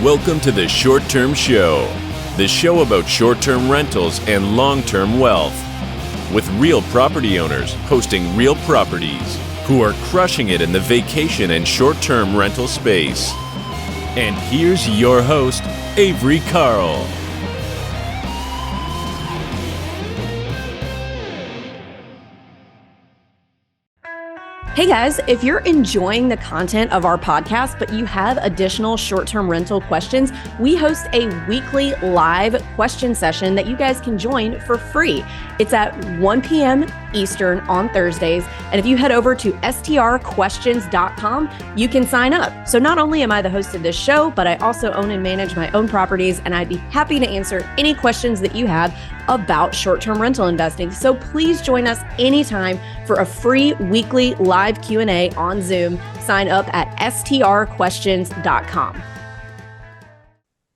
Welcome to the Short Term Show, the show about short-term rentals and long-term wealth, with real property owners hosting real properties who are crushing it in the vacation and short-term rental space. And here's your host, Avery Carl. Hey guys, if you're enjoying the content of our podcast, but you have additional short-term rental questions, we host a weekly live question session that you guys can join for free. It's at 1 p.m. Eastern on Thursdays. And if you head over to strquestions.com, you can sign up. So not only am I the host of this show, but I also own and manage my own properties, and I'd be happy to answer any questions that you have about short-term rental investing. So please join us anytime for a free weekly live Q&A on Zoom. Sign up at strquestions.com.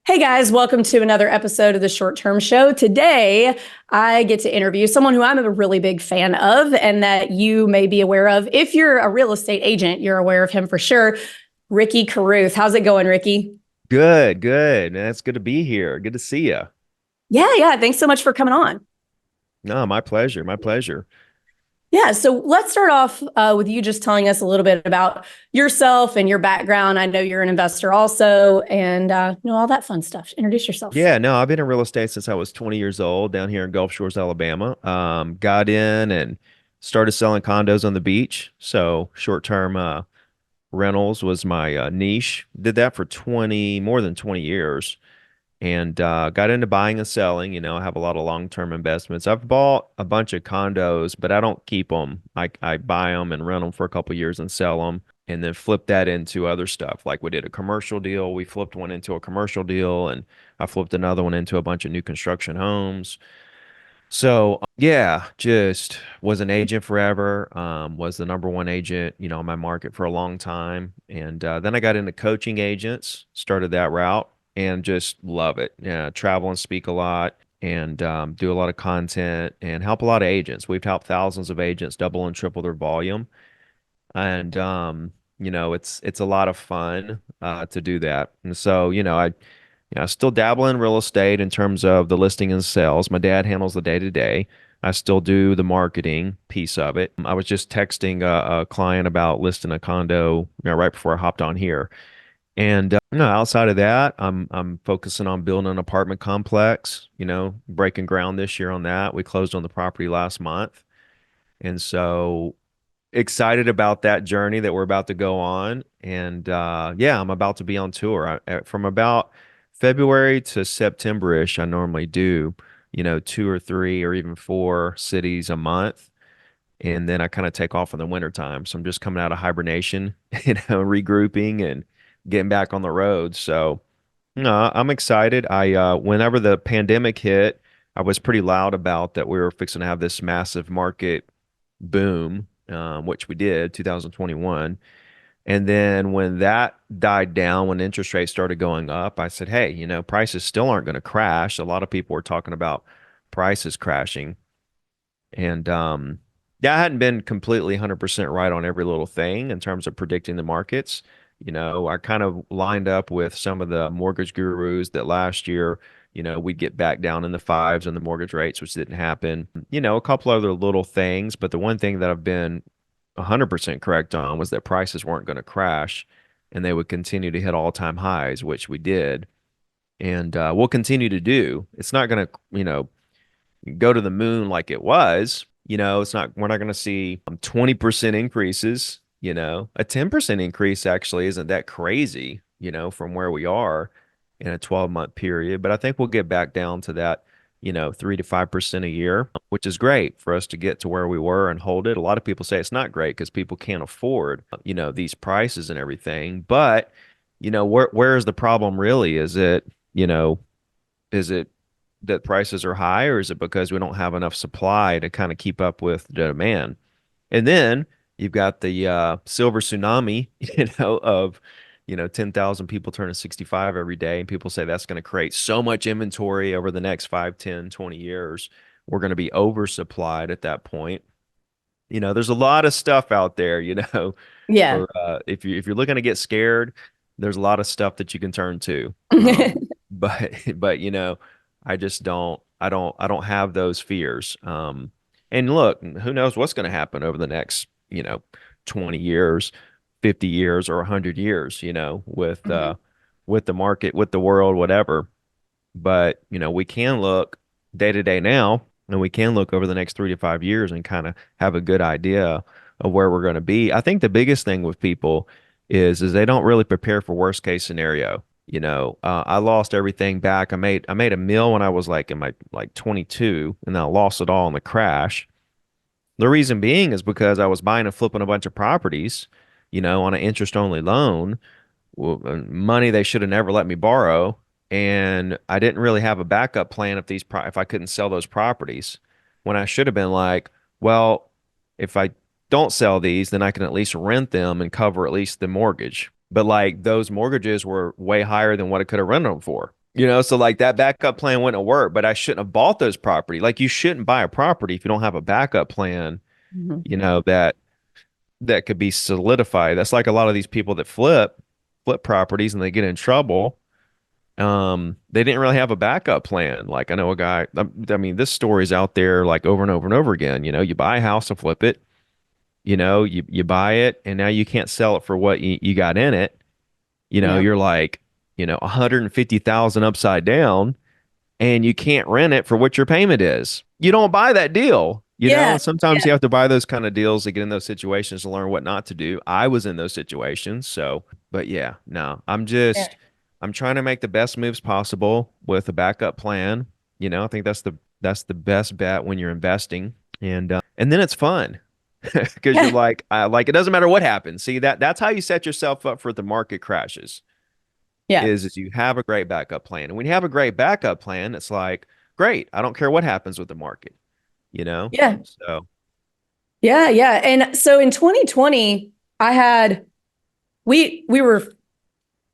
Hey guys, welcome to another episode of the Short Term Show. Today, I get to interview someone who I'm a really big fan of and that you may be aware of. If you're a real estate agent, you're aware of him for sure. Ricky Carruth. How's it going, Ricky? Good. It's good to be here. Good to see you. Yeah. Thanks so much for coming on. No, my pleasure. Yeah, so let's start off with you just telling us a little bit about yourself and your background. I know you're an investor also, and all that fun stuff. Introduce yourself. Yeah, no, I've been in real estate since I was 20 years old down here in Gulf Shores, Alabama. Got in and started selling condos on the beach. So short-term rentals was my niche. Did that for more than 20 years. And got into buying and selling. I have a lot of long-term investments. I've bought a bunch of condos, but I don't keep them. I buy them and rent them for a couple of years and sell them, and then flip that into other stuff. Like we did a commercial deal. We flipped one into a commercial deal, and I flipped another one into a bunch of new construction homes. So yeah, just was an agent forever. Was the number one agent, in my market for a long time. And then I got into coaching agents, started that route, and just love it. Yeah, travel and speak a lot, and do a lot of content and help a lot of agents. We've helped thousands of agents double and triple their volume, and it's a lot of fun to do that. And so I still dabble in real estate in terms of the listing and sales. My dad handles the day to day. I still do the marketing piece of it. I was just texting a client about listing a condo, right before I hopped on here. And outside of that, I'm focusing on building an apartment complex, breaking ground this year on that. We closed on the property last month. And so excited about that journey that we're about to go on. And I'm about to be on tour. From about February to September-ish, I normally do, 2 or 3 or even 4 cities a month. And then I kind of take off in the wintertime. So I'm just coming out of hibernation, regrouping and getting back on the road. So, I'm excited. Whenever the pandemic hit, I was pretty loud about that we were fixing to have this massive market boom, which we did, 2021. And then when that died down, when interest rates started going up, I said, hey, prices still aren't going to crash. A lot of people were talking about prices crashing. And I hadn't been completely 100% right on every little thing in terms of predicting the markets. I kind of lined up with some of the mortgage gurus that last year, we'd get back down in the fives on the mortgage rates, which didn't happen. A couple other little things, but the one thing that I've been 100% correct on was that prices weren't going to crash and they would continue to hit all-time highs, which we did. And we'll continue to do. It's not going to, go to the moon like it was. We're not going to see 20% increases. A 10% increase actually isn't that crazy, from where we are in a 12-month period. But I think we'll get back down to that, 3 to 5% a year, which is great for us to get to where we were and hold it. A lot of people say it's not great because people can't afford, these prices and everything. But, where is the problem really? Is it that prices are high, or is it because we don't have enough supply to kind of keep up with the demand? And then you've got the silver tsunami, of 10,000 people turning 65 every day. And people say that's going to create so much inventory over the next 5, 10, 20 years. We're going to be oversupplied at that point. There's a lot of stuff out there, Yeah. for, if you're looking to get scared, there's a lot of stuff that you can turn to. But I just don't have those fears. And look, who knows what's going to happen over the next, 20 years, 50 years, or 100 years, Mhm. with the market, with the world, whatever. But, we can look day to day now, and we can look over the next 3 to 5 years and kind of have a good idea of where we're going to be. I think the biggest thing with people is they don't really prepare for worst case scenario. I lost everything back. I made a meal when I was like in my like 22, and then I lost it all in the crash. The reason being is because I was buying and flipping a bunch of properties, on an interest only loan, money they should have never let me borrow, and I didn't really have a backup plan if I couldn't sell those properties. When I should have been like, well, if I don't sell these, then I can at least rent them and cover at least the mortgage. But like those mortgages were way higher than what I could have rented them for. So like that backup plan wouldn't work, but I shouldn't have bought those property. Like you shouldn't buy a property if you don't have a backup plan, Mhm. that could be solidified. That's like a lot of these people that flip properties and they get in trouble. They didn't really have a backup plan. Like I know a guy, I mean, this story's out there like over and over and over again. You buy a house and flip it, you buy it and now you can't sell it for what you got in it. Yeah. You're like, 150,000 upside down, and you can't rent it for what your payment is. You don't buy that deal, Yeah. and sometimes Yeah. you have to buy those kind of deals to get in those situations to learn what not to do. I was in those situations. So, but yeah, no, Yeah. I'm trying to make the best moves possible with a backup plan. I think that's the best bet when you're investing. And then it's fun because you're like, it doesn't matter what happens. See, that's how you set yourself up for the market crashes Yeah. is you have a great backup plan. And when you have a great backup plan, it's like, great, I don't care what happens with the market, you know? Yeah. So, Yeah. Yeah. And so in 2020, I had we were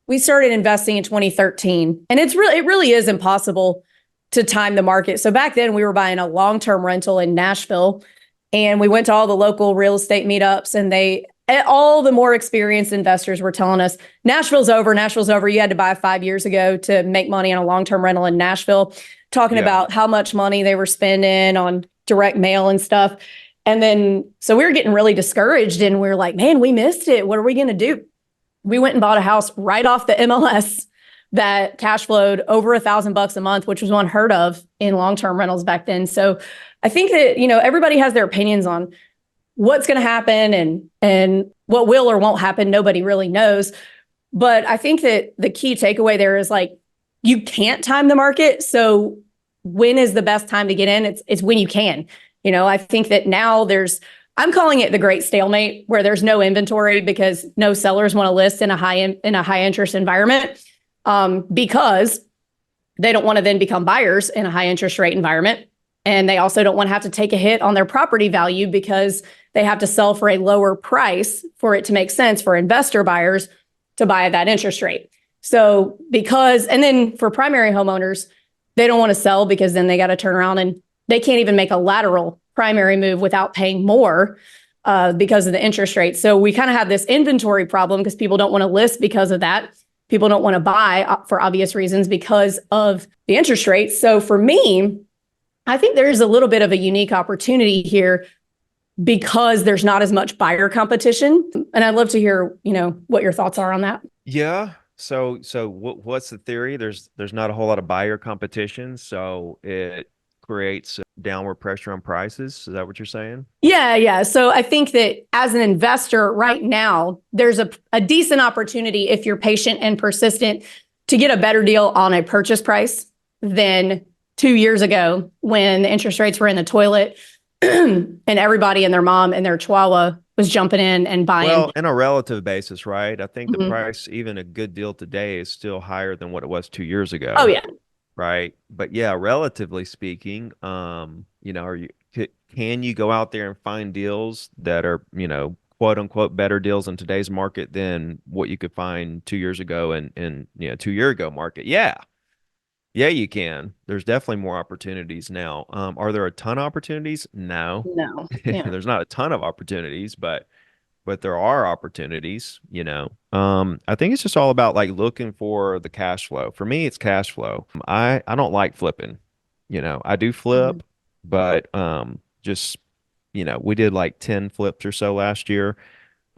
we started investing in 2013, and it really is impossible to time the market. So back then we were buying a long-term rental in Nashville, and we went to all the local real estate meetups, and all the more experienced investors were telling us Nashville's over, Nashville's over. You had to buy 5 years ago to make money on a long-term rental in Nashville, talking yeah. about how much money they were spending on direct mail and stuff. And then so we were getting really discouraged, and we were like, man, we missed it. What are we going to do? We went and bought a house right off the MLS that cash flowed over $1,000 a month, which was unheard of in long-term rentals back then. So I think that, everybody has their opinions on what's going to happen and what will or won't happen. Nobody really knows. But I think that the key takeaway there is like, you can't time the market. So when is the best time to get in? It's when you can. I think that now I'm calling it the Great Stalemate, where there's no inventory because no sellers want to list in a high interest environment, because they don't want to then become buyers in a high interest rate environment, and they also don't want to have to take a hit on their property value because they have to sell for a lower price for it to make sense for investor buyers to buy at that interest rate. So and then for primary homeowners, they don't want to sell because then they got to turn around and they can't even make a lateral primary move without paying more because of the interest rate. So we kind of have this inventory problem because people don't want to list because of that. People don't want to buy for obvious reasons because of the interest rate. So for me, I think there's a little bit of a unique opportunity here because there's not as much buyer competition. And I'd love to hear, what your thoughts are on that. Yeah. So what's the theory? There's not a whole lot of buyer competition, so it creates downward pressure on prices. Is that what you're saying? Yeah, yeah. So I think that as an investor right now, there's a decent opportunity if you're patient and persistent to get a better deal on a purchase price than 2 years ago when the interest rates were in the toilet and everybody and their mom and their chihuahua was jumping in and buying. Well, in a relative basis, right? I think the Mhm. price, even a good deal today, is still higher than what it was 2 years ago. Oh yeah. Right. But yeah, relatively speaking, can you go out there and find deals that are, quote unquote better deals in today's market than what you could find 2 years ago and 2 year ago market? Yeah. Yeah, you can. There's definitely more opportunities now. Are there a ton of opportunities? No. No. Yeah. There's not a ton of opportunities, but but there are opportunities, I think it's just all about like looking for the cash flow. For me, it's cash flow. I don't like flipping. I do Mhm. flip, but just we did like 10 flips or so last year.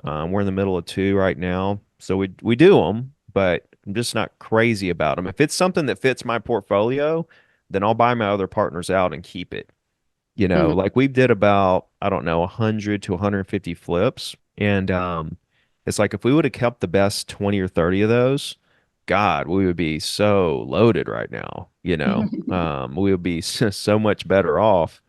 We're in the middle of two right now. So we do them, but I'm just not crazy about them. If it's something that fits my portfolio, then I'll buy my other partners out and keep it. Mhm. Like we did about, I don't know, 100 to 150 flips. And it's like if we would have kept the best 20 or 30 of those, God, we would be so loaded right now, we would be so much better off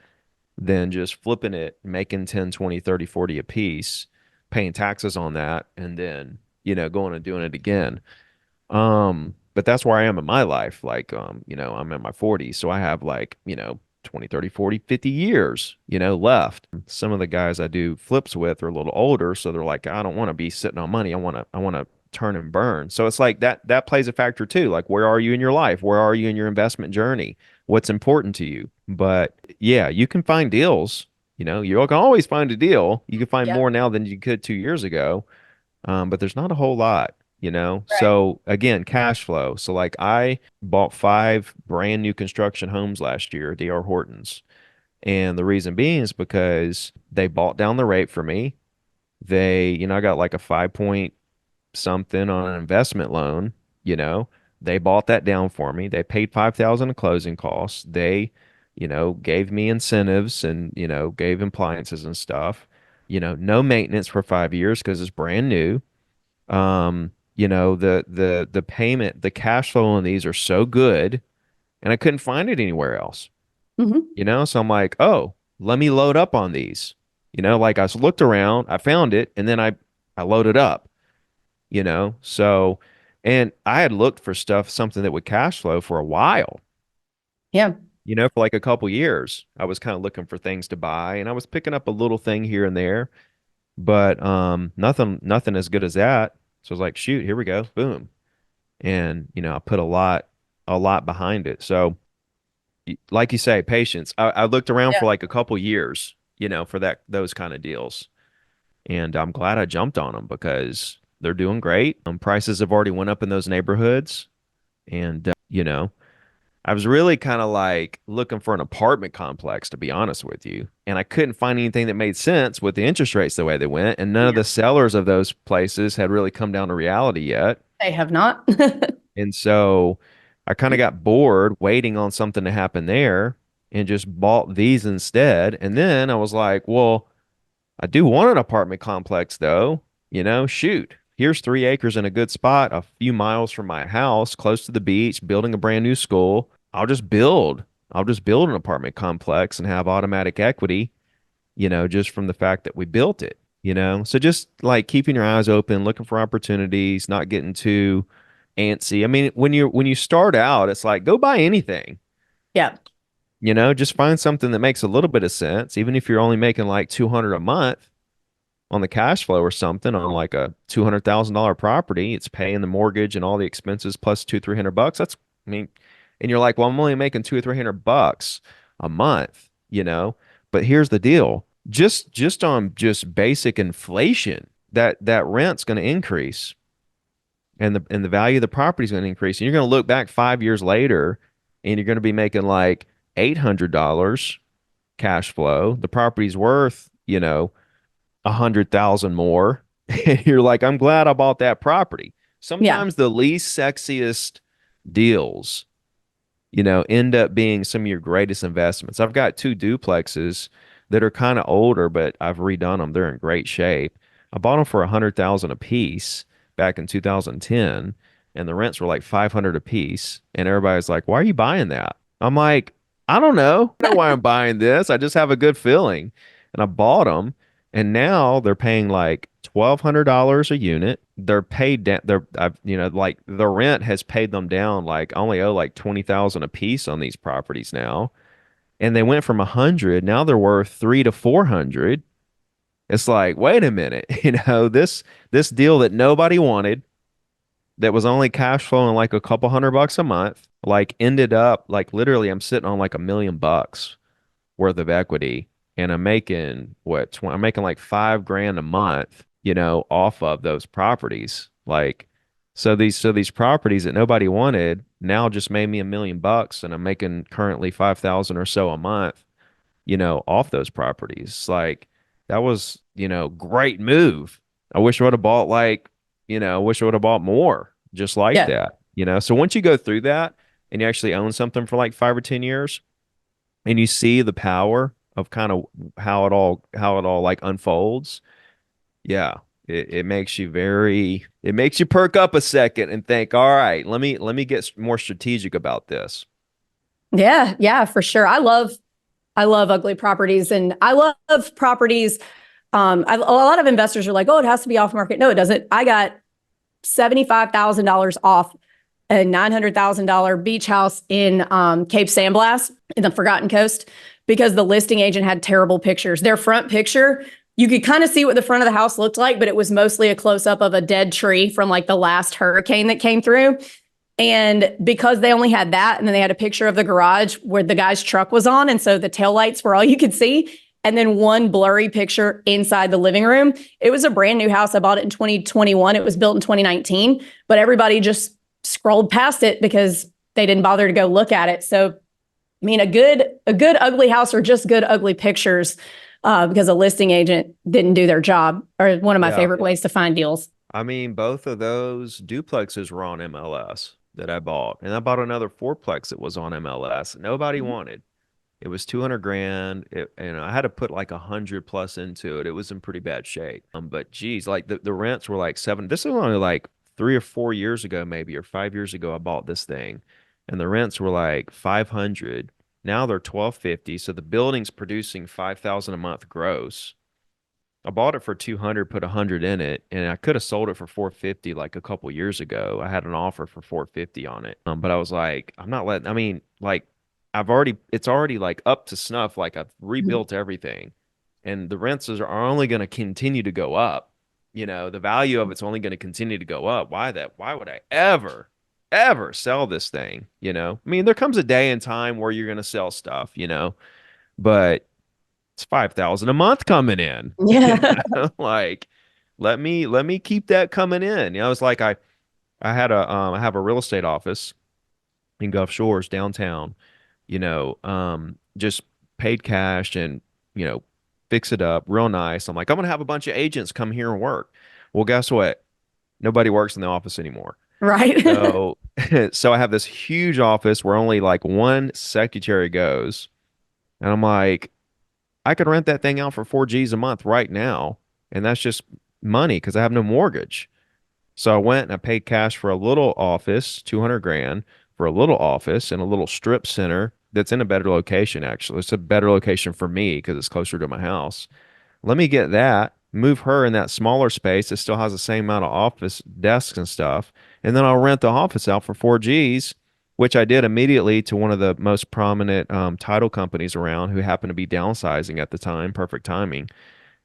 than just flipping it, making 10, 20, 30, 40 a piece, paying taxes on that, and then, going and doing it again. But that's where I am in my life. Like, I'm in my 40s, so I have like, 20, 30, 40, 50 years, left. Some of the guys I do flips with are a little older, so they're like, I don't want to be sitting on money. I want to turn and burn. So it's like that plays a factor too. Like, where are you in your life? Where are you in your investment journey? What's important to you? But yeah, you can find deals. You can always find a deal. You can find Yep. more now than you could 2 years ago. But there's not a whole lot. Right. So again, cash flow. So like I bought 5 brand new construction homes last year, DR Hortons. And the reason being is because they bought down the rate for me. I got like a 5 point something on an investment loan, you know. They bought that down for me. They paid 5,000 in closing costs. They, gave me incentives and, gave appliances and stuff. No maintenance for 5 years because it's brand new. The payment, the cash flow on these are so good, and I couldn't find it anywhere else. Mhm. So I'm like, oh, let me load up on these. Like I looked around, I found it, and then I loaded up. So, and I had looked for stuff, something that would cash flow for a while. Yeah. For like a couple years. I was kind of looking for things to buy, and I was picking up a little thing here and there, but nothing as good as that. So I was like, shoot, here we go, boom. And I put a lot behind it. So like you say, patience. I looked around Yeah. for like a couple years, for those kind of deals, and I'm glad I jumped on them because they're doing great. Prices have already went up in those neighborhoods, and I was really kind of like looking for an apartment complex, to be honest with you, and I couldn't find anything that made sense with the interest rates the way they went, and none of Yeah. the sellers of those places had really come down to reality yet. They have not. And so I kind of got bored waiting on something to happen there and just bought these instead. And then I was like, well, I do want an apartment complex though. Shoot, here's 3 acres in a good spot, a few miles from my house, close to the beach, building a brand new school. I'll just build an apartment complex and have automatic equity, just from the fact that we built it. So just like keeping your eyes open, looking for opportunities, not getting too antsy. I mean, when you start out, it's like go buy anything. Yeah. Just find something that makes a little bit of sense, even if you're only making like 200 a month on the cash flow or something on like a $200,000 property. It's paying the mortgage and all the expenses plus 200, 300 bucks. I mean, and you're like, well, I'm only making 200 or 300 bucks a month. But here's the deal. Just on just basic inflation, that rent's going to increase and the value of the property is going to increase. And you're going to look back 5 years later and you're going to be making like $800 cash flow. The property's worth, 100,000 more. And you're like, I'm glad I bought that property. Yeah. Sometimes the least sexiest deals, end up being some of your greatest investments. I've got two duplexes that are kind of older, but I've redone them. They're in great shape. I bought them for 100,000 a piece back in 2010, and the rents were like 500 a piece. And everybody's like, "Why are you buying that?" I'm like, "I don't know. I don't know why I'm buying this. I just have a good feeling." And I bought them, and now they're paying like $1,200 a unit. They're paid down. Like the rent has paid them down. Like I only owe like 20,000 a piece on these properties now, and they went from 100. Now they're worth 3 to 400. It's like, wait a minute, this deal that nobody wanted, that was only cash flowing like a couple $100 a month, like ended up like literally I'm sitting on like $1 million worth of equity, and I'm making what, I'm making like 5 grand a month. off of those properties. Like, so these properties that nobody wanted now just made me $1 million, and I'm making currently 5,000 or so a month, off those properties. Like, that was, great move. I wish I would have bought I wish I would have bought more just like Yeah. that. So once you go through that and you actually own something for like 5 or 10 years and you see the power of kind of how it all like unfolds, yeah, it makes you it makes you perk up a second and think, all right, let me get more strategic about this. Yeah. Yeah, for sure. I love ugly properties, and I love properties. A lot of investors are like, oh, it has to be off market. No, it doesn't. I got $75,000 off a $900,000 beach house in Cape San Blas in the Forgotten Coast because the listing agent had terrible pictures. Their front picture, you could kind of see what the front of the house looked like, but it was mostly a close up of a dead tree from like the last hurricane that came through. And because they only had that, and then they had a picture of the garage where the guy's truck was on. And so the taillights were all you could see. And then one blurry picture inside the living room. It was a brand new house. I bought it in 2021. It was built in 2019, but everybody just scrolled past it because they didn't bother to go look at it. So, I mean, a good ugly house or just good ugly pictures because a listing agent didn't do their job are one of my Yeah. favorite ways to find deals. I mean, both of those duplexes were on MLS that I bought, and I bought another fourplex that was on MLS. Nobody wanted. It was 200 grand. I had to put like 100 plus into it. It was in pretty bad shape. But geez, like the rents were like seven. This was only like 3 or 4 years ago, maybe, or 5 years ago. I bought this thing, and the rents were like 500. Now they're 1250. So the building's producing 5,000 a month gross. I bought it for 200, put 100 in it, and I could have sold it for 450 like a couple years ago. I had an offer for 450 on it. But I was like, I'm not letting, I mean, like it's already like up to snuff. Like I've rebuilt everything, and the rents are only going to continue to go up. The value of it's only going to continue to go up. Why would I ever sell this thing? I mean, there comes a day and time where you're going to sell stuff, but it's 5,000 a month coming in. Yeah. Like, let me keep that coming in. It's like I have a real estate office in Gulf Shores downtown, just paid cash and, fix it up real nice. I'm like, I'm gonna have a bunch of agents come here and work. Well, guess what? Nobody works in the office anymore. Right. So so I have this huge office where only like one secretary goes. And I'm like, I could rent that thing out for 4 G's a month right now. And that's just money because I have no mortgage. So I went and I paid cash for a little office, 200 grand for a little office in a little strip center that's in a better location, actually. It's a better location for me because it's closer to my house. Let me get that, move her in that smaller space that still has the same amount of office desks and stuff. And then I'll rent the office out for 4 G's, which I did immediately to one of the most prominent title companies around who happened to be downsizing at the time. Perfect timing.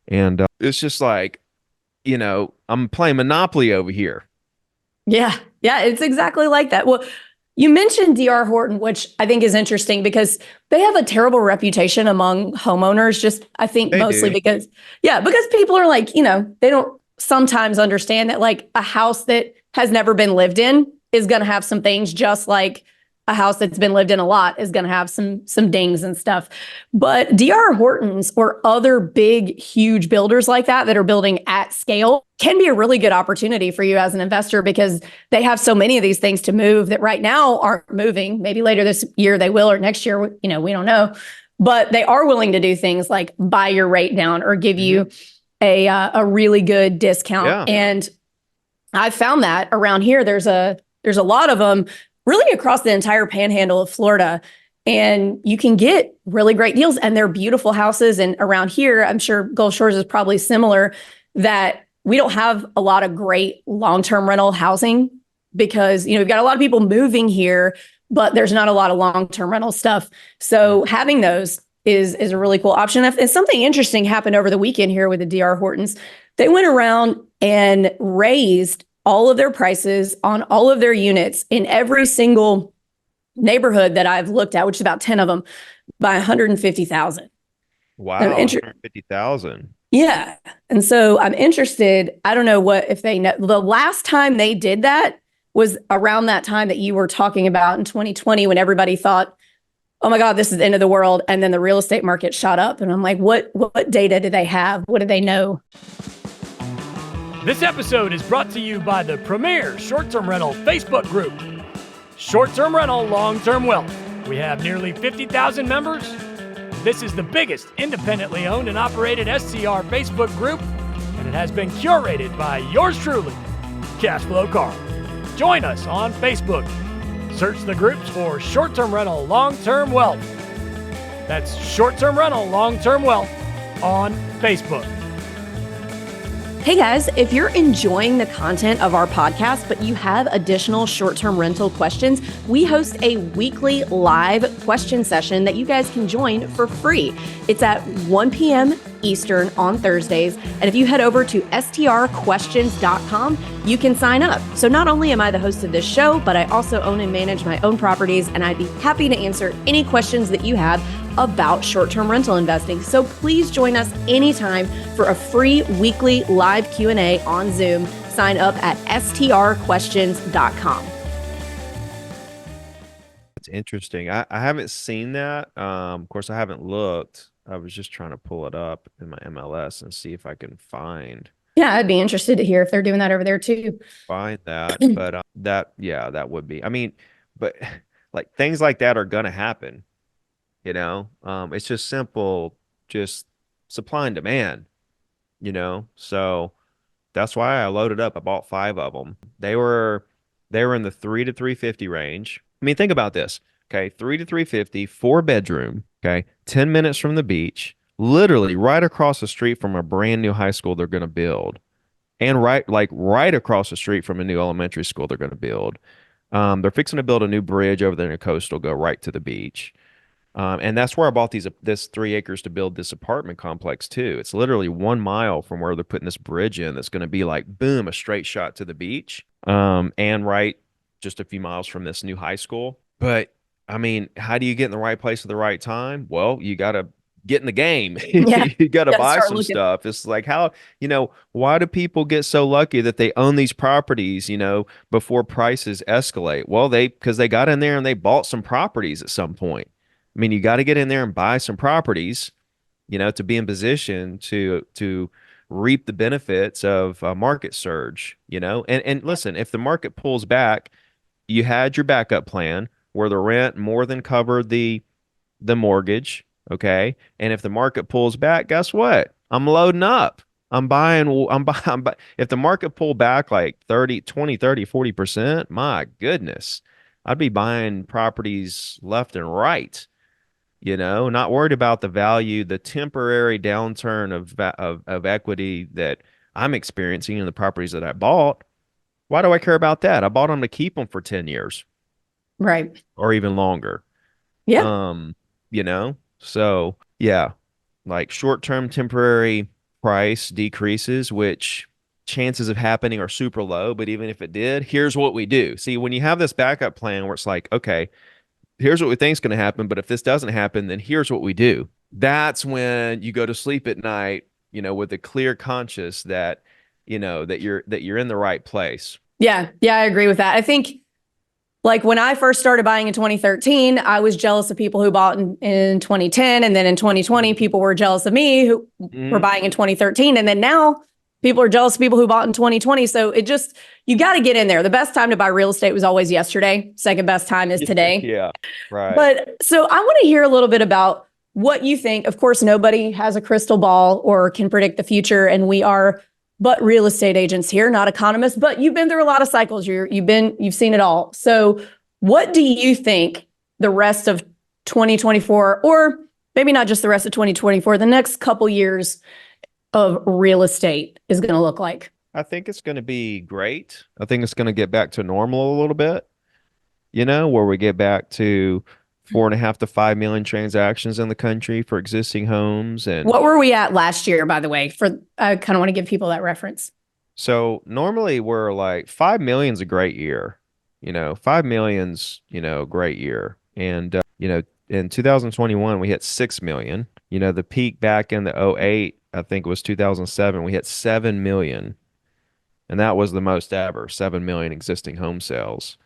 And it's just like, I'm playing Monopoly over here. Yeah. Yeah. It's exactly like that. Well, you mentioned DR Horton, which I think is interesting because they have a terrible reputation among homeowners. Just, I think They mostly do. because people are like, they don't sometimes understand that like a house that has never been lived in is going to have some things just like a house that's been lived in a lot is going to have some dings and stuff. But DR Hortons or other big, huge builders like that are building at scale can be a really good opportunity for you as an investor because they have so many of these things to move that right now aren't moving. Maybe later this year they will, or next year, we don't know. But they are willing to do things like buy your rate down or give you a really good discount. Yeah. And I found that around here, there's a lot of them really across the entire panhandle of Florida. And you can get really great deals and they're beautiful houses. And around here, I'm sure Gulf Shores is probably similar, that we don't have a lot of great long-term rental housing because, we've got a lot of people moving here, but there's not a lot of long-term rental stuff. So having those is a really cool option. And something interesting happened over the weekend here with the DR Hortons. They went around and raised all of their prices on all of their units in every single neighborhood that I've looked at, which is about 10 of them, by 150,000. Wow, So 150,000. Yeah. And so I'm interested. I don't know what if they know. The last time they did that was around that time that you were talking about in 2020 when everybody thought, oh my God, this is the end of the world. And then the real estate market shot up. And I'm like, what data do they have? What do they know? This episode is brought to you by the premier short-term rental Facebook group, Short-Term Rental, Long-Term Wealth. We have nearly 50,000 members. This is the biggest independently owned and operated STR Facebook group, and it has been curated by yours truly, Cashflow Carl. Join us on Facebook. Search the groups for Short-Term Rental, Long-Term Wealth. That's Short-Term Rental, Long-Term Wealth on Facebook. Hey guys, if you're enjoying the content of our podcast, but you have additional short-term rental questions, we host a weekly live question session that you guys can join for free. It's at 1 p.m. Eastern on Thursdays. And if you head over to strquestions.com, you can sign up. So not only am I the host of this show, but I also own and manage my own properties, and I'd be happy to answer any questions that you have about short-term rental investing. So please join us anytime for a free weekly live Q&A on Zoom. Sign up at strquestions.com. It's interesting. I haven't seen that. Of course, I haven't looked. I was just trying to pull it up in my MLS and see if I can find Yeah, I'd be interested to hear if they're doing that over there too. that. But that would be. I mean, but like things like that are gonna happen. It's just simple, just supply and demand. So that's why I loaded up. I bought 5 of them. They were in the 3 to 350 range. I mean, think about this. Okay, 3 to 350, 4-bedroom. Okay, 10 minutes from the beach, literally right across the street from a brand new high school they're going to build, and right across the street from a new elementary school they're going to build. They're fixing to build a new bridge over there in the coastal, go right to the beach. And that's where I bought this 3 acres to build this apartment complex too. It's literally 1 mile from where they're putting this bridge in. That's going to be like, boom, a straight shot to the beach. And right just a few miles from this new high school. But I mean, how do you get in the right place at the right time? Well, you got to get in the game. Yeah, You got to buy start some looking. stuff. It's like why do people get so lucky that they own these properties, before prices escalate? Well, because they got in there and they bought some properties at some point. I mean, you got to get in there and buy some properties, to be in position to reap the benefits of a market surge, and listen, if the market pulls back, you had your backup plan where the rent more than covered the mortgage, okay? And if the market pulls back, guess what? I'm loading up. I'm buying. If the market pulled back like 30, 20, 30, 40%, my goodness, I'd be buying properties left and right, not worried about the temporary downturn of equity that I'm experiencing in the properties that I bought. Why do I care about that? I bought them to keep them for 10 years. Right. Or even longer. Yeah. So yeah, like short-term temporary price decreases, which chances of happening are super low. But even if it did, here's what we do. See, when you have this backup plan where it's like, okay, here's what we think is going to happen, but if this doesn't happen, then here's what we do. That's when you go to sleep at night, with a clear conscience that, that you're in the right place. Yeah. Yeah, I agree with that. I think like when I first started buying in 2013, I was jealous of people who bought in 2010. And then in 2020, people were jealous of me who were buying in 2013. And then now people are jealous of people who bought in 2020. So you got to get in there. The best time to buy real estate was always yesterday. Second best time is today. Yeah, right. But so I want to hear a little bit about what you think. Of course, nobody has a crystal ball or can predict the future. And we are but real estate agents here, not economists, but you've been through a lot of cycles. You've seen it all. So what do you think the rest of 2024, or maybe not just the rest of 2024, the next couple years of real estate is going to look like? I think it's going to be great. I think it's going to get back to normal a little bit, where we get back to 4.5 to 5 million transactions in the country for existing homes. And what were we at last year, by the way? I kind of want to give people that reference. So normally we're like 5 million's a great year, 5 million's, great year. And, in 2021, we hit 6 million, the peak back in the '08 I think it was 2007, we hit 7 million. And that was the most ever, 7 million existing home sales.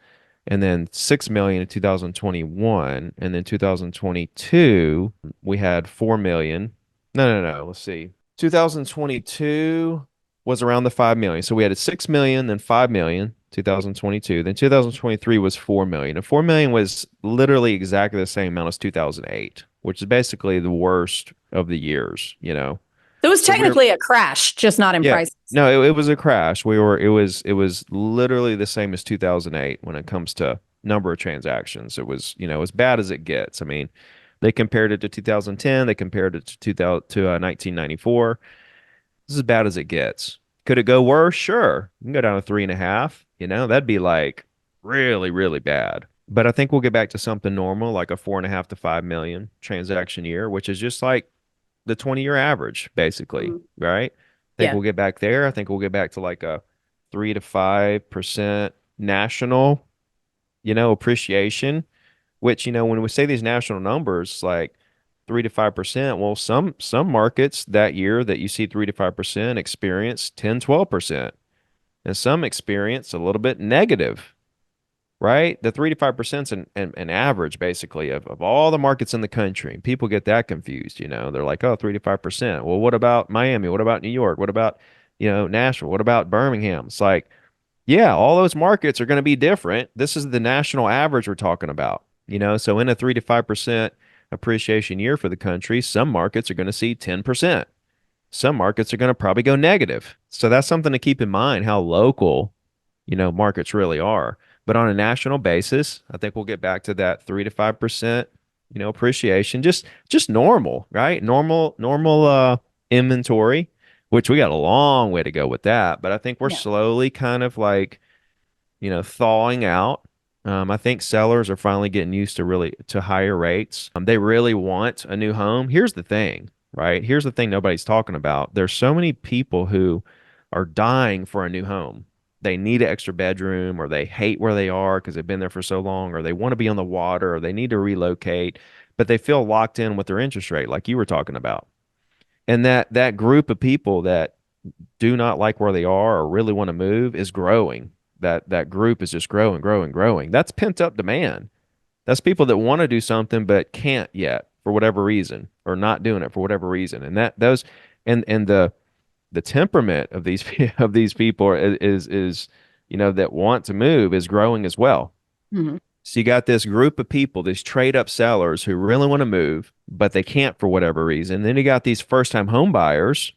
And then 6 million in 2021. And then 2022, we had 4 million. No. Let's see. 2022 was around the 5 million. So we had a 6 million, then 5 million, 2022. Then 2023 was 4 million. And 4 million was literally exactly the same amount as 2008, which is basically the worst of the years, you know. So it was So technically a crash, just not in yeah, prices. no, it was a crash. It was literally the same as 2008 when it comes to number of transactions. It was, you know, as bad as it gets. I mean, they compared it to 2010, they compared it to 2000 to 1994. This is as bad as it gets. Could it go worse? Sure. You can go down to 3.5. You know, that'd be like really, really bad. But I think we'll get back to something normal, like a 4.5 to 5 million transaction year, which is just like the 20-year average, basically, right? I think Yeah. we'll get back there. I think we'll get back to like a 3 to 5% national, you know, appreciation, which, you know, when we say these national numbers, like 3 to 5%, well, some markets that year that you see 3 to 5% experience 10, 12%, and some experience a little bit negative, right? The 3 to 5% is an average basically of all the markets in the country. People get that confused, you know. They're like, oh, 3 to 5%. Well, what about Miami? What about New York? What about, you know, Nashville? What about Birmingham? It's like, yeah, all those markets are going to be different. This is the national average we're talking about, you know. So in a 3 to 5% appreciation year for the country, some markets are going to see 10%. Some markets are going to probably go negative. So that's something to keep in mind, how local, you know, markets really are. But on a national basis, I think we'll get back to that 3 to 5%, you know, appreciation. Just normal, right? Normal inventory, which we got a long way to go with that. But I think we're Yeah. slowly kind of like, you know, thawing out. I think sellers are finally getting used to really to higher rates. They really want a new home. Here's the thing, right? Here's the thing nobody's talking about. There's so many people who are dying for a new home. They need an extra bedroom, or they hate where they are because they've been there for so long, or they want to be on the water, or they need to relocate, but they feel locked in with their interest rate, like you were talking about. And that group of people that do not like where they are or really want to move is growing. That group is just growing. That's pent up demand. That's people that want to do something but can't yet for whatever reason, or not doing it for whatever reason. And that those and the temperament of these of these people is you know, that want to move is growing as well. Mhm. So you got this group of people, these trade up sellers who really want to move, but they can't for whatever reason. Then you got these first time home buyers.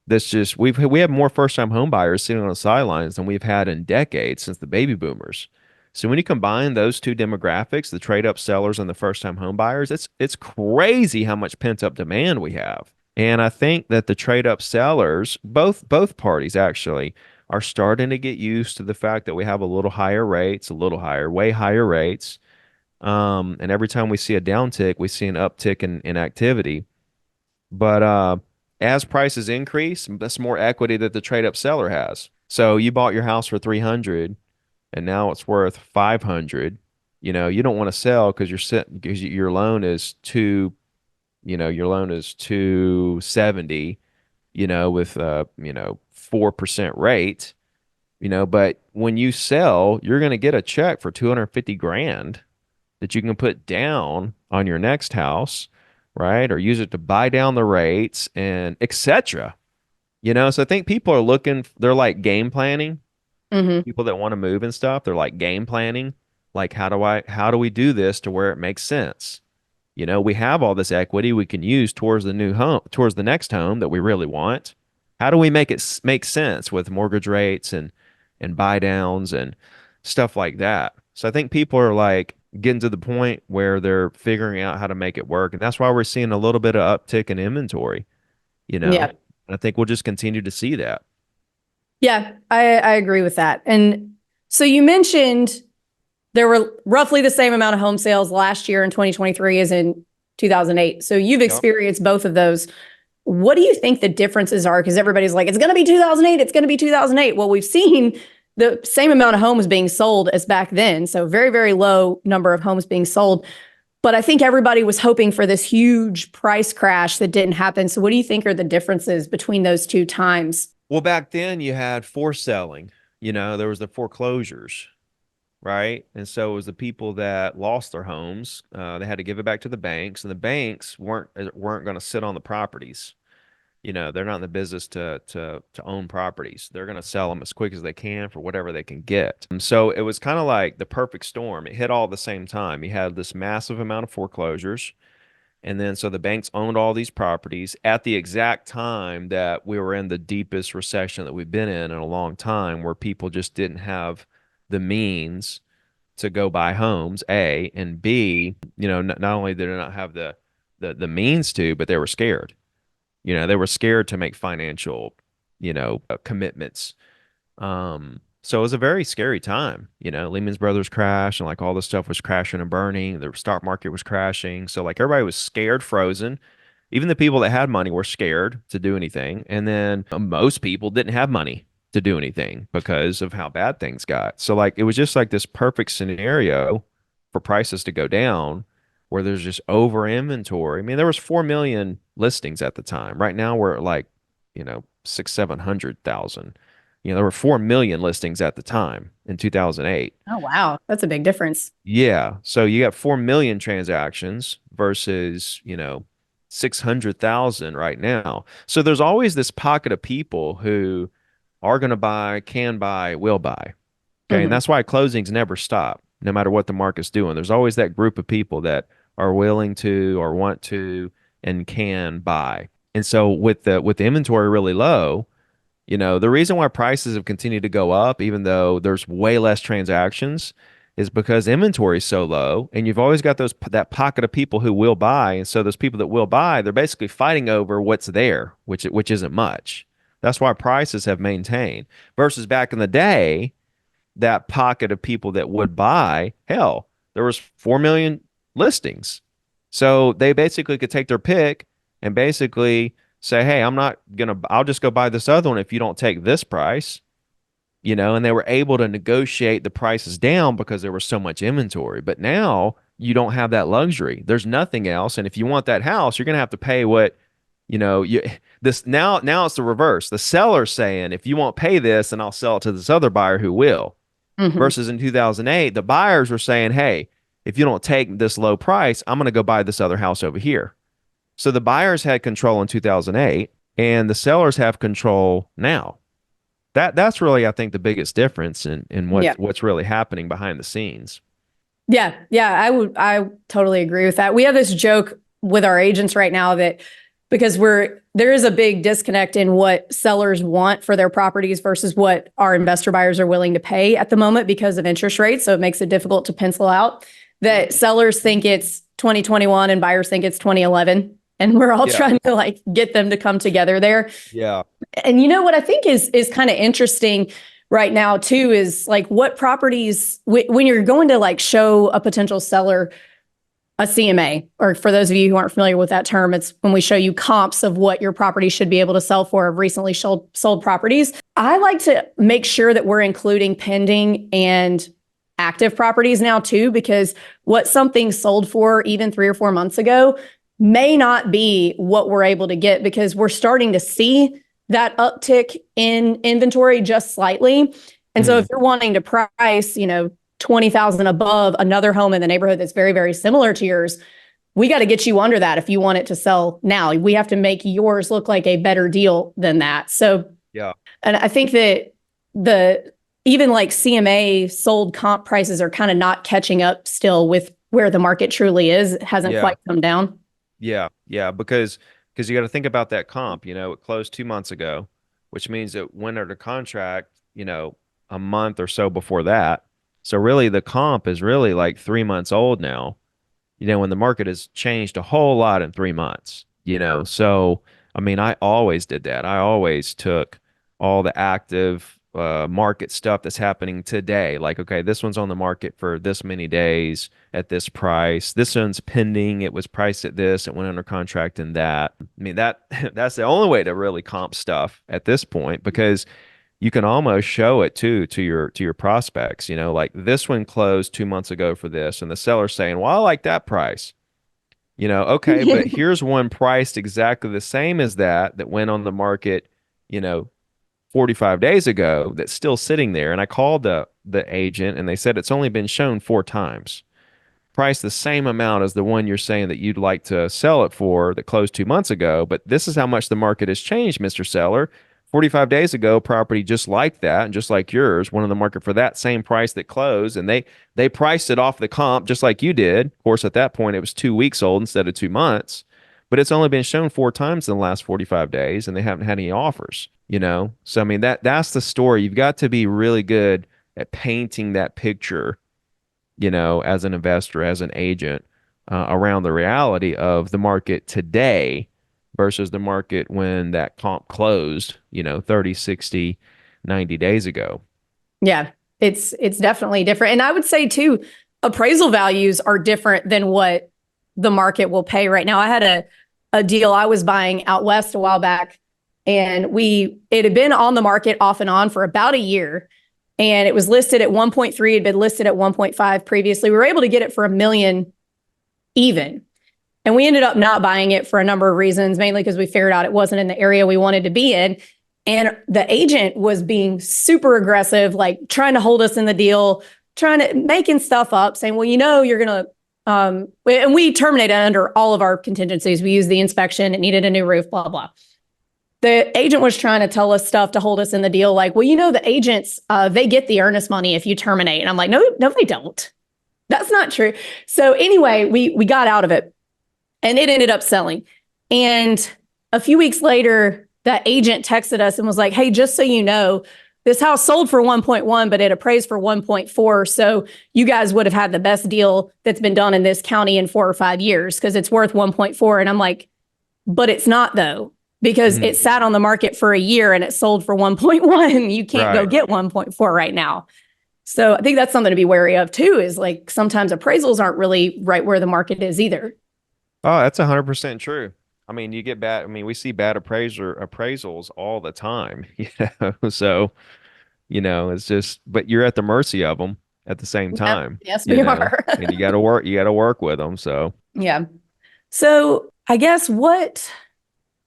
That's just we have more first time home buyers sitting on the sidelines than we've had in decades since the baby boomers. So when you combine those two demographics, the trade up sellers and the first time home buyers, it's crazy how much pent up demand we have. And I think that the trade up sellers, both parties actually, are starting to get used to the fact that we have a little higher rates, a little higher, way higher rates. And every time we see a downtick, we see an uptick in activity. But as prices increase, that's more equity that the trade up seller has. So you bought your house for 300 and now it's worth 500. You know, you don't want to sell because your loan is your loan is 270, you know, with 4% rate, you know, but when you sell, you're going to get a check for 250 grand that you can put down on your next house, right? Or use it to buy down the rates and etc. You know, so I think people are looking, they're like game planning. Mhm. People that want to move and stuff, they're like game planning. Like, how do we do this to where it makes sense? You know, we have all this equity we can use towards the new home, towards the next home that we really want. How do we make it make sense with mortgage rates and buy downs and stuff like that? So I think people are like getting to the point where they're figuring out how to make it work. And that's why we're seeing a little bit of uptick in inventory, you know. Yeah. And I think we'll just continue to see that. Yeah, I agree with that. And so you mentioned there were roughly the same amount of home sales last year in 2023 as in 2008. So you've Yep. experienced both of those. What do you think the differences are? Because everybody's like, it's going to be 2008. It's going to be 2008. Well, we've seen the same amount of homes being sold as back then. So very, very low number of homes being sold. But I think everybody was hoping for this huge price crash that didn't happen. So what do you think are the differences between those two times? Well, back then you had forced selling, there was the foreclosures, right? And so it was the people that lost their homes. They had to give it back to the banks, and the banks weren't going to sit on the properties. They're not in the business to own properties. They're going to sell them as quick as they can for whatever they can get. And so it was kind of like the perfect storm. It hit all at the same time. You had this massive amount of foreclosures. And then so the banks owned all these properties at the exact time that we were in the deepest recession that we've been in a long time, where people just didn't have the means to go buy homes, A, and B, not only did they not have the means to, but they were scared. They were scared to make financial, commitments. So it was a very scary time. Lehman Brothers crash, and like all this stuff was crashing and burning. The stock market was crashing. So like everybody was scared, frozen. Even the people that had money were scared to do anything. And then most people didn't have money to do anything because of how bad things got. So like it was just like this perfect scenario for prices to go down, where there's just over inventory. I mean, there was 4 million listings at the time. Right now we're at like, 700,000. There were 4 million listings at the time in 2008. Oh, wow. That's a big difference. Yeah. So you got 4 million transactions versus, 600,000 right now. So there's always this pocket of people who are going to buy, can buy, will buy. Okay. And that's why closings never stop, no matter what the market's doing. There's always that group of people that are willing to or want to and can buy. And so with the inventory really low, the reason why prices have continued to go up, even though there's way less transactions, is because inventory is so low, and you've always got that pocket of people who will buy. And so those people that will buy, they're basically fighting over what's there, which isn't much. That's why prices have maintained. Versus back in the day, that pocket of people that would buy, hell, there was 4 million listings. So they basically could take their pick and basically say, hey, I'll just go buy this other one if you don't take this price, and they were able to negotiate the prices down because there was so much inventory. But now you don't have that luxury. There's nothing else. And if you want that house, you're going to have to pay what, now it's the reverse. The seller's saying, if you won't pay this, then I'll sell it to this other buyer who will. Versus in 2008, the buyers were saying, hey, if you don't take this low price, I'm going to go buy this other house over here. So the buyers had control in 2008, and the sellers have control now. That's really, I think, the biggest difference in what's really happening behind the scenes. Yeah. I totally agree with that. We have this joke with our agents right now that because there is a big disconnect in what sellers want for their properties versus what our investor buyers are willing to pay at the moment because of interest rates. So it makes it difficult to pencil out. That sellers think it's 2021 and buyers think it's 2011. And we're all trying to like get them to come together there. Yeah. And what I think is kind of interesting right now too, is like what properties, when you're going to like show a potential seller a CMA, or for those of you who aren't familiar with that term, it's when we show you comps of what your property should be able to sell for of recently sold properties. I like to make sure that we're including pending and active properties now too, because what something sold for even 3 or 4 months ago may not be what we're able to get, because we're starting to see that uptick in inventory just slightly. And so if you're wanting to price, $20,000 above another home in the neighborhood that's very, very similar to yours, we got to get you under that if you want it to sell now. We have to make yours look like a better deal than that. So, and I think that even like CMA sold comp prices are kind of not catching up still with where the market truly is. It hasn't quite come down. Yeah, because you got to think about that comp. It closed 2 months ago, which means it went under contract, a month or so before that. So really, the comp is really like 3 months old now. When the market has changed a whole lot in 3 months. So I mean, I always did that. I always took all the active market stuff that's happening today. Like, okay, this one's on the market for this many days at this price. This one's pending. It was priced at this. It went under contract in that. I mean, that's the only way to really comp stuff at this point, because you can almost show it too to your prospects, like this one closed 2 months ago for this, and the seller's saying, well, I like that price. Okay, but here's one priced exactly the same as that went on the market, you know, 45 days ago that's still sitting there. And I called the agent and they said it's only been shown 4 times. Priced the same amount as the one you're saying that you'd like to sell it for that closed 2 months ago. But this is how much the market has changed, Mr. Seller. 45 days ago, property just like that and just like yours went on the market for that same price that closed, and they priced it off the comp just like you did. Of course, at that point, it was 2 weeks old instead of 2 months, but it's only been shown 4 times in the last 45 days, and they haven't had any offers. So I mean that's the story. You've got to be really good at painting that picture, as an investor, as an agent, around the reality of the market today versus the market when that comp closed, 30, 60, 90 days ago. Yeah, it's definitely different. And I would say too, appraisal values are different than what the market will pay right now. I had a deal I was buying out west a while back, and it had been on the market off and on for about a year. And it was listed at 1.3, had been listed at 1.5 previously. We were able to get it for $1 million even. And we ended up not buying it for a number of reasons, mainly because we figured out it wasn't in the area we wanted to be in. And the agent was being super aggressive, like trying to hold us in the deal, making stuff up, saying, well, you're going to, and we terminated under all of our contingencies. We used the inspection, it needed a new roof, blah, blah. The agent was trying to tell us stuff to hold us in the deal. Like, well, the agents, they get the earnest money if you terminate. And I'm like, no, they don't. That's not true. So anyway, we got out of it. And it ended up selling. And a few weeks later, that agent texted us and was like, hey, just so you know, this house sold for 1.1, but it appraised for 1.4. So you guys would have had the best deal that's been done in this county in 4 or 5 years because it's worth 1.4. And I'm like, but it's not though, because it sat on the market for a year and it sold for 1.1. You can't go get 1.4 right now. So I think that's something to be wary of too, is like sometimes appraisals aren't really right where the market is either. Oh, that's 100% true. I mean, we see bad appraisals all the time, So, it's just, but you're at the mercy of them at the same time. Yes, we are. And you got to work with them. So, yeah. So I guess what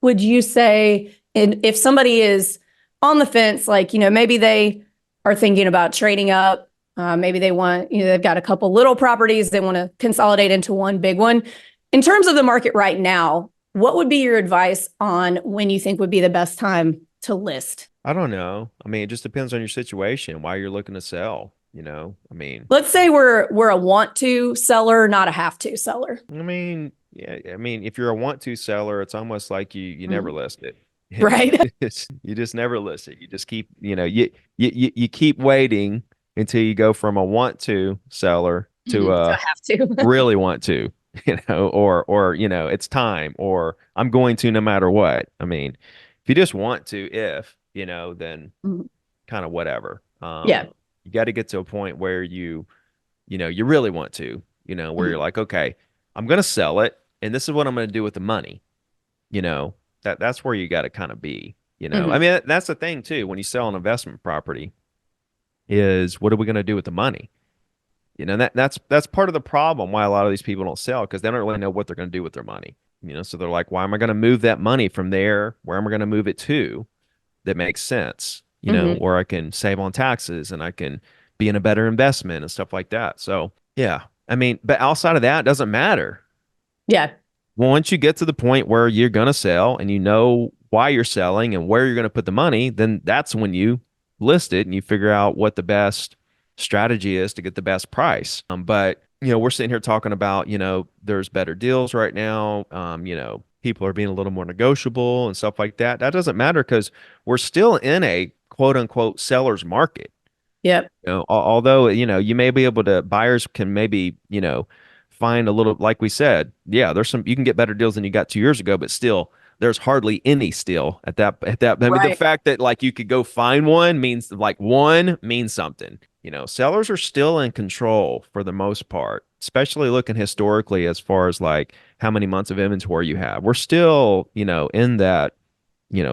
would you say if somebody is on the fence, like, maybe they are thinking about trading up, maybe they want, they've got a couple little properties, they want to consolidate into one big one. In terms of the market right now, what would be your advice on when you think would be the best time to list? I don't know. I mean, it just depends on your situation, why you're looking to sell, let's say we're a want to seller, not a have to seller. If you're a want to seller, it's almost like you never list it. Right. You just never list it. You just keep, you keep waiting until you go from a want to seller to a have to really want to. Or it's time, or I'm going to no matter what. I mean, if you just want to, then kind of whatever. Yeah. You got to get to a point where you really want to, where you're like, okay, I'm going to sell it, and this is what I'm going to do with the money. That's where you got to kind of be, I mean, that's the thing too, when you sell an investment property, is what are we going to do with the money? That's part of the problem why a lot of these people don't sell, because they don't really know what they're going to do with their money. So they're like, why am I going to move that money from there? Where am I going to move it to that makes sense? Where I can save on taxes and I can be in a better investment and stuff like that. So yeah, I mean, but outside of that, it doesn't matter. Yeah. Once you get to the point where you're going to sell and you know why you're selling and where you're going to put the money, then that's when you list it and you figure out what the best strategy is to get the best price. But we're sitting here talking about, there's better deals right now. People are being a little more negotiable and stuff like that. That doesn't matter because we're still in a quote unquote seller's market. Yep. Although, you may be able to, buyers can maybe, find a little, like we said, yeah, you can get better deals than you got 2 years ago, but still there's hardly any still at that. I mean, the fact that like you could go find one means something. Sellers are still in control for the most part, especially looking historically as far as like how many months of inventory you have. We're still, in that,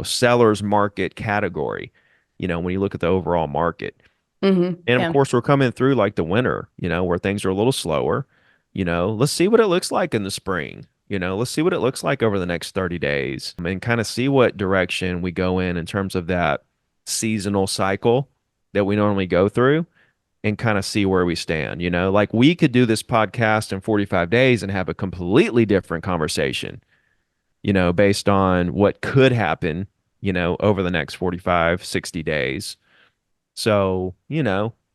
seller's market category. when you look at the overall market. Mm-hmm. And of Yeah. course, we're coming through like the winter, where things are a little slower. Let's see what it looks like in the spring. Let's see what it looks like over the next 30 days and kind of see what direction we go in terms of that seasonal cycle that we normally go through and kind of see where we stand. Like we could do this podcast in 45 days and have a completely different conversation, based on what could happen, over the next 45, 60 days. So,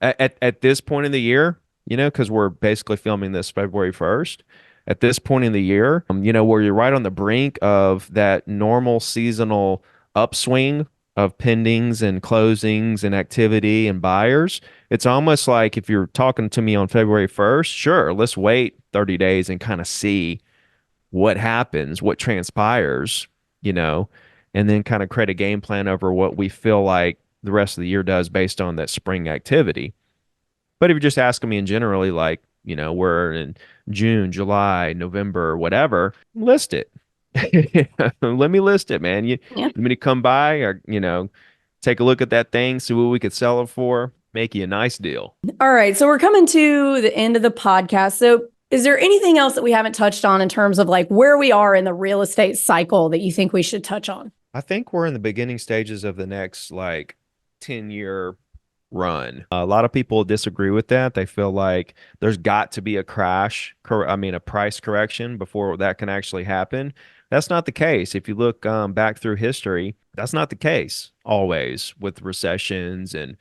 at this point in the year, because we're basically filming this February 1st, at this point in the year, where you're right on the brink of that normal seasonal upswing of pendings and closings and activity and buyers, it's almost like if you're talking to me on February 1st, sure, let's wait 30 days and kind of see what happens, what transpires, you know, and then kind of create a game plan over what we feel like the rest of the year does based on that spring activity. But if you're just asking me in generally, like, we're in June, July, November, whatever, list it. Let me list it, man. Yeah. You me to come by or, take a look at that thing, see what we could sell it for, make you a nice deal. All right. So we're coming to the end of the podcast. So is there anything else that we haven't touched on in terms of like where we are in the real estate cycle that you think we should touch on? I think we're in the beginning stages of the next like 10-year run. A lot of people disagree with that. They feel like there's got to be a crash, a price correction before that can actually happen. That's not the case. If you look back through history, that's not the case always with recessions and,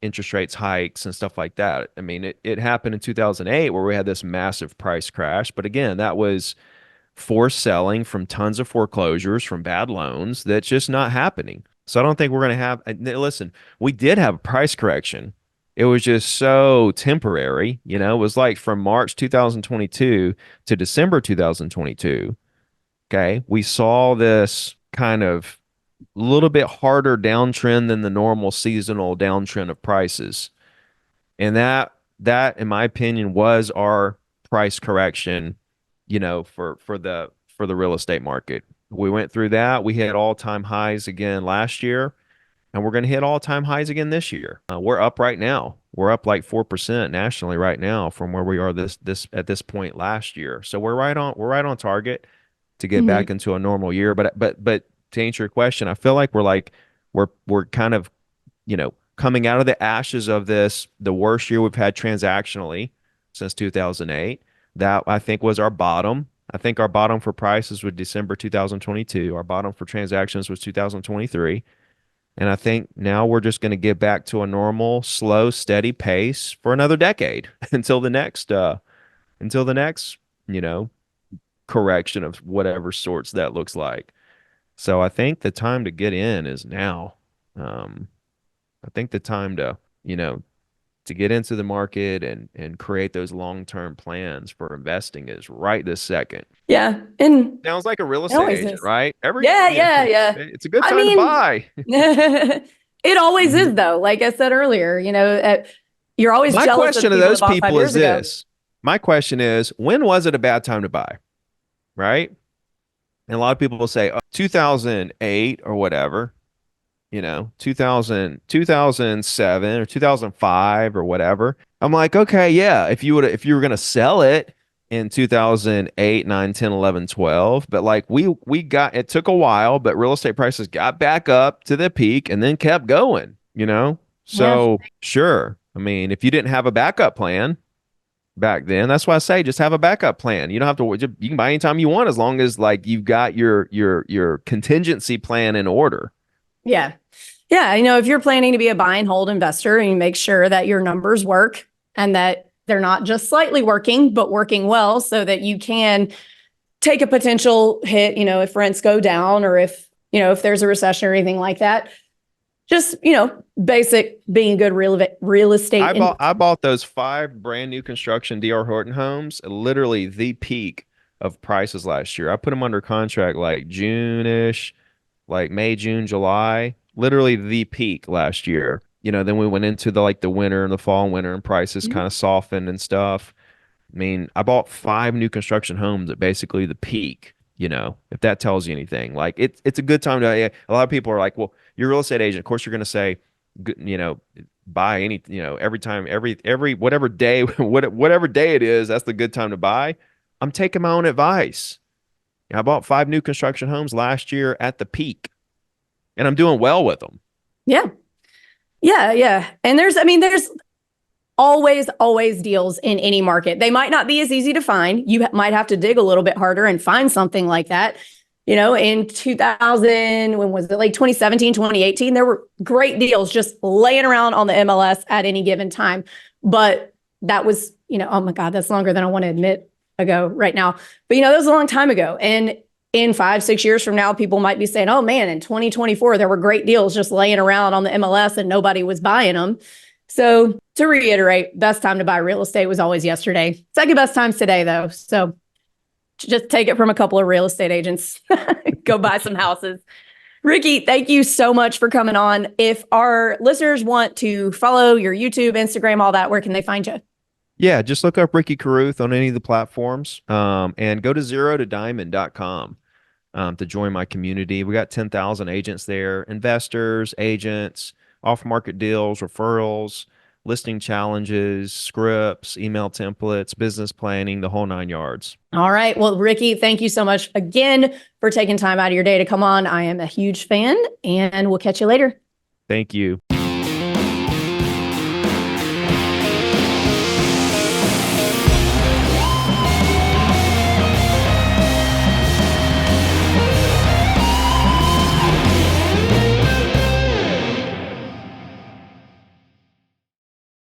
interest rates hikes and stuff like that. I mean, it happened in 2008 where we had this massive price crash. But again, that was forced selling from tons of foreclosures from bad loans. That's just not happening. So I don't think we're going to have, listen, we did have a price correction. It was just so temporary. It was like from March 2022 to December 2022. Okay. We saw this kind of a little bit harder downtrend than the normal seasonal downtrend of prices. And that, in my opinion, was our price correction, for the real estate market. We went through that. We hit all-time highs again last year, and we're going to hit all-time highs again this year. We're up right now. We're up like 4% nationally right now from where we are this at this point last year. So we're right on target to get back into a normal year. But to answer your question, I feel like we're kind of, coming out of the ashes of the worst year we've had transactionally since 2008. That I think was our bottom. I think our bottom for prices was December 2022. Our bottom for transactions was 2023. And I think now we're just going to get back to a normal, slow, steady pace for another decade until the next, correction of whatever sorts that looks like. So I think the time to get in is now. I think the time to, to get into the market and create those long-term plans for investing is right this second. Yeah. And sounds like a real estate agent, right? Yeah. It's a good time to buy. It always is though. Like I said earlier, you're always My jealous question of to those people people is this. My question is, when was it a bad time to buy? Right? And a lot of people will say 2008 or whatever. 2007 or 2005 or whatever. I'm like, okay, yeah, if you were going to sell it in 2008, 9, 10, 11, 12, but like it took a while, but real estate prices got back up to the peak and then kept going, So sure. I mean, if you didn't have a backup plan back then, that's why I say just have a backup plan. You don't have to, you can buy anytime you want as long as like you've got your contingency plan in order. Yeah. Yeah. If you're planning to be a buy and hold investor and you make sure that your numbers work and that they're not just slightly working, but working well so that you can take a potential hit, if rents go down or if there's a recession or anything like that. Just, basic being a good real estate. I bought those 5 brand new construction D.R. Horton homes, literally the peak of prices last year. I put them under contract like June-ish. Like May, June, July, literally the peak last year. Then we went into the winter and the fall and winter and prices kind of softened and stuff. I mean, I bought 5 new construction homes at basically the peak if that tells you anything. Like it's a good time to, a lot of people are like, well, you're a real estate agent. Of course, you're going to say, buy any, every time, every whatever day, whatever day it is, that's the good time to buy. I'm taking my own advice. I bought 5 new construction homes last year at the peak, and I'm doing well with them. Yeah. Yeah. Yeah. And there's always deals in any market. They might not be as easy to find. You might have to dig a little bit harder and find something like that. In 2000, when was it, like 2017, 2018, there were great deals just laying around on the MLS at any given time. But that was, oh my God, that's longer than I want to admit ago right now. But, that was a long time ago. And in 5-6 years from now, people might be saying, oh man, in 2024, there were great deals just laying around on the MLS and nobody was buying them. So to reiterate, best time to buy real estate was always yesterday. Second best time's today, though. So just take it from a couple of real estate agents. Go buy some houses. Ricky, thank you so much for coming on. If our listeners want to follow your YouTube, Instagram, all that, where can they find you? Yeah, just look up Ricky Carruth on any of the platforms, and go to zerotodiamond.com to join my community. We got 10,000 agents there, investors, agents, off-market deals, referrals, listing challenges, scripts, email templates, business planning, the whole 9 yards. All right. Well, Ricky, thank you so much again for taking time out of your day to come on. I am a huge fan, and we'll catch you later. Thank you.